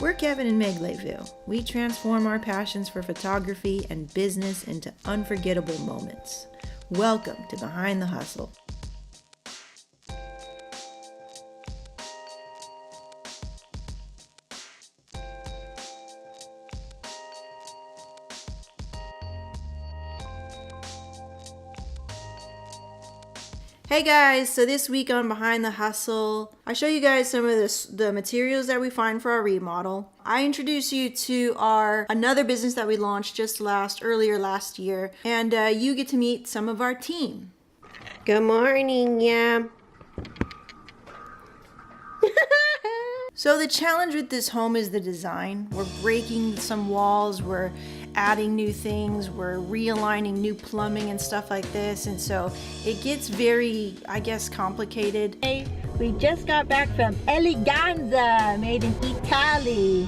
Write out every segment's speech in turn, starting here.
We're Kevin and Meg Layville. We transform our passions for photography and business into unforgettable moments. Welcome to Behind the Hustle. Hey guys, so this week on Behind the Hustle, I show you guys some of the materials that we find for our remodel. I introduce you to another business that we launched earlier last year, and you get to meet some of our team. Good morning, yeah. So the challenge with this home is the design. We're breaking some walls, we're adding new things, we're realigning new plumbing and stuff like this, and so it gets very, complicated. Hey, we just got back from Eleganza, made in Italy.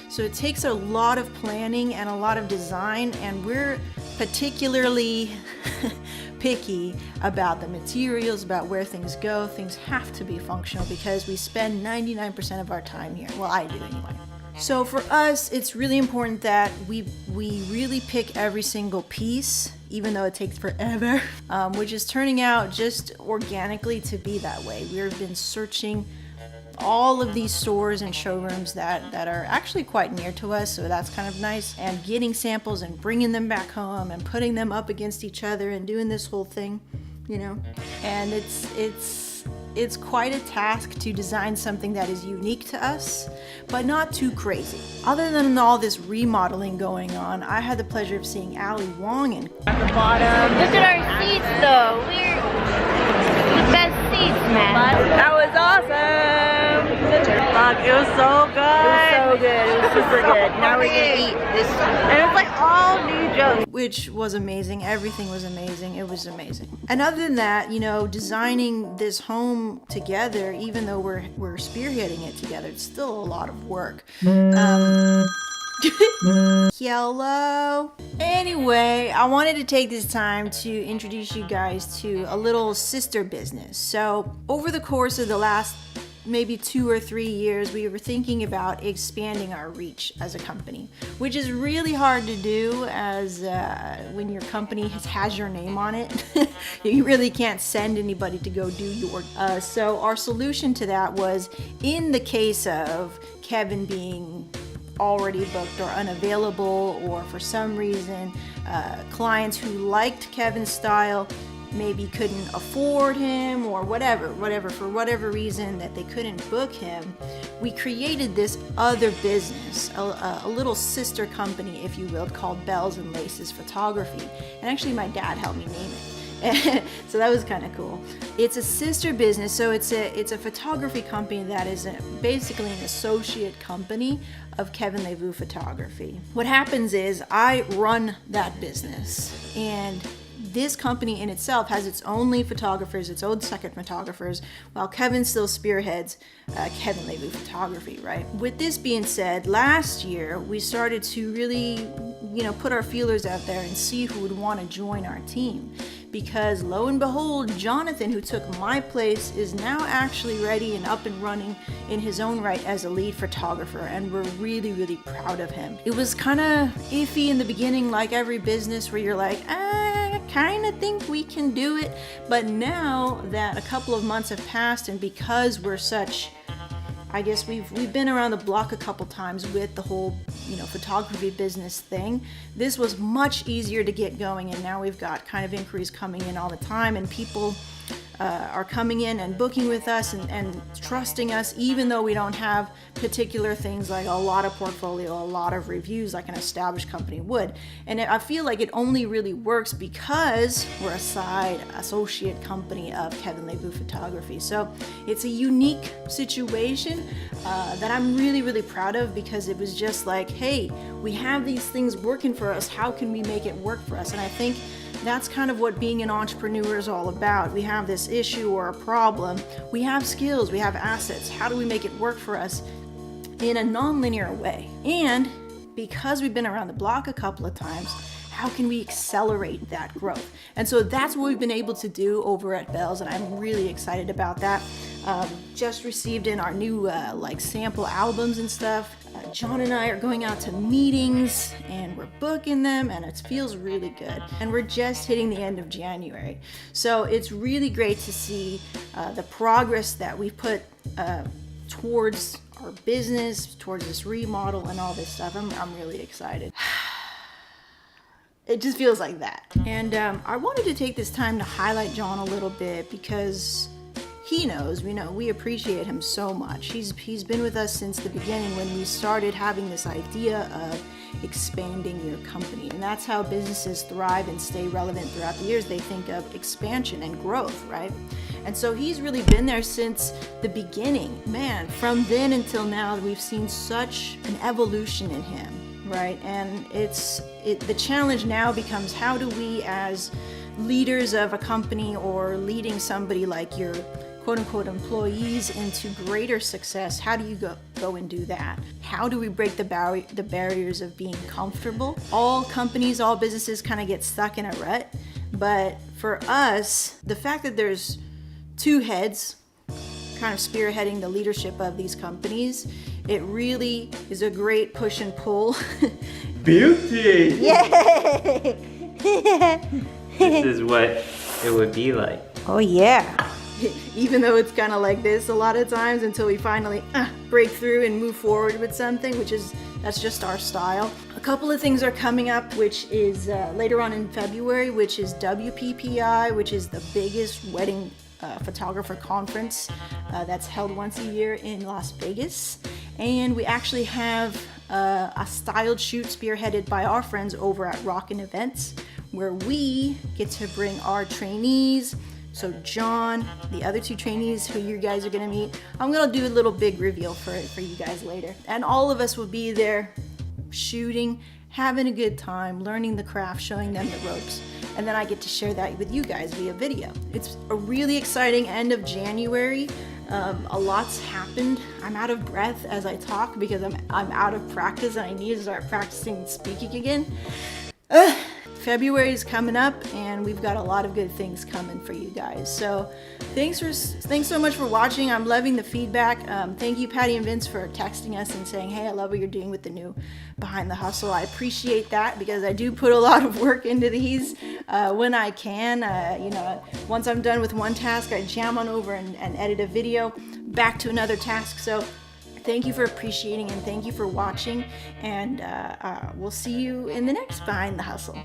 So it takes a lot of planning and a lot of design, and we're particularly picky about the materials, about where things go. Things have to be functional because we spend 99% of our time here. Well, I do anyway. So for us, it's really important that we really pick every single piece, even though it takes forever, which is turning out just organically to be that way. We've been searching all of these stores and showrooms that are actually quite near to us, so that's kind of nice, and getting samples and bringing them back home and putting them up against each other and doing this whole thing, you know. And it's quite a task to design something that is unique to us, but not too crazy. Other than all this remodeling going on, I had the pleasure of seeing Ali Wong At the bottom. Look at our seats though. We're the best seats, man. That was awesome. It was so good. It was so good. It was super good. Now we're gonna eat this. And it's like all new jokes. which was amazing. Everything was amazing. It was amazing. And other than that, you know, designing this home together, even though we're spearheading it together, it's still a lot of work. Hello. Anyway, I wanted to take this time to introduce you guys to a little sister business. So over the course of the last maybe 2 or 3 years, we were thinking about expanding our reach as a company, which is really hard to do as when your company has your name on it. You really can't send anybody to go do your so our solution to that was, in the case of Kevin being already booked or unavailable, or for some reason clients who liked Kevin's style maybe couldn't afford him, or whatever, for whatever reason that they couldn't book him, we created this other business, a little sister company, if you will, called Bells and Laces Photography. And actually my dad helped me name it. So that was kind of cool. It's a sister business, so it's a photography company that is basically an associate company of Kevin Levu Photography. What happens is I run that business, and this company in itself has its own lead photographers, its own second photographers, while Kevin still spearheads Kevin Levu Photography, right? With this being said, last year we started to really, put our feelers out there and see who would want to join our team. Because lo and behold, Jonathan, who took my place, is now actually ready and up and running in his own right as a lead photographer, and we're really, really proud of him. It was kind of iffy in the beginning, like every business, where you're like, I kind of think we can do it. But now that a couple of months have passed, and because we're such, I guess we've been around the block a couple times with the whole, photography business thing. This was much easier to get going, and now we've got kind of inquiries coming in all the time, and people are coming in and booking with us and trusting us, even though we don't have particular things like a lot of portfolio, a lot of reviews like an established company would. And I feel like it only really works because we're a side associate company of Kevin Levu Photography. So it's a unique situation that I'm really, really proud of, because it was just like, hey, we have these things working for us. How can we make it work for us? And I think that's kind of what being an entrepreneur is all about. We have this issue or a problem. We have skills, we have assets. How do we make it work for us in a non-linear way? And because we've been around the block a couple of times, how can we accelerate that growth? And so that's what we've been able to do over at Bells, and I'm really excited about that. just received in our new like sample albums and stuff. John and I are going out to meetings and we're booking them, and it feels really good. And we're just hitting the end of January. So it's really great to see the progress that we put towards our business, towards this remodel and all this stuff. I'm really excited. It just feels like that. And I wanted to take this time to highlight John a little bit because he knows, we appreciate him so much. He's been with us since the beginning when we started having this idea of expanding your company. And that's how businesses thrive and stay relevant throughout the years. They think of expansion and growth, right? And so he's really been there since the beginning. Man, from then until now, we've seen such an evolution in him, right? And the challenge now becomes, how do we as leaders of a company or leading somebody like your quote-unquote employees into greater success, how do you go and do that? How do we break the barriers of being comfortable? All companies, all businesses kind of get stuck in a rut, but for us, the fact that there's two heads kind of spearheading the leadership of these companies, it really is a great push and pull. Beauty! Yay! This is what it would be like. Oh yeah. Even though it's kind of like this a lot of times until we finally break through and move forward with something, that's just our style. A couple of things are coming up, which is later on in February, which is WPPI, which is the biggest wedding photographer conference that's held once a year in Las Vegas. And we actually have a styled shoot spearheaded by our friends over at Rockin' Events, where we get to bring our trainees. So John, the other two trainees who you guys are gonna meet, I'm gonna do a little big reveal for you guys later. And all of us will be there shooting, having a good time, learning the craft, showing them the ropes. And then I get to share that with you guys via video. It's a really exciting end of January. A lot's happened. I'm out of breath as I talk because I'm out of practice and I need to start practicing speaking again. February is coming up and we've got a lot of good things coming for you guys. So thanks so much for watching. I'm loving the feedback. Thank you, Patty and Vince, for texting us and saying, hey, I love what you're doing with the new Behind the Hustle. I appreciate that because I do put a lot of work into these when I can. Once I'm done with one task, I jam on over and edit a video, back to another task. So thank you for appreciating and thank you for watching, and we'll see you in the next Behind the Hustle.